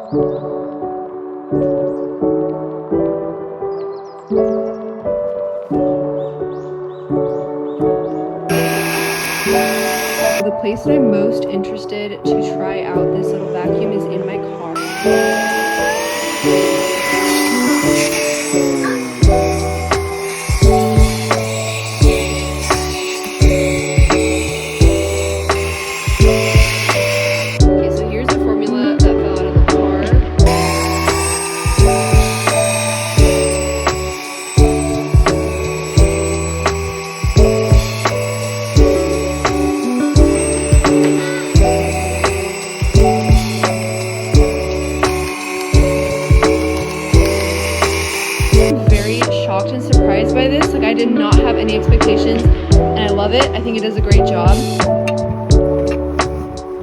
The place that I'm most interested to try out this little vacuum is in my car. Okay, so here's the formula that fell out of the car. Very shocked and surprised by this. Like, I did not have any expectations, and I love it. I think it does a great job.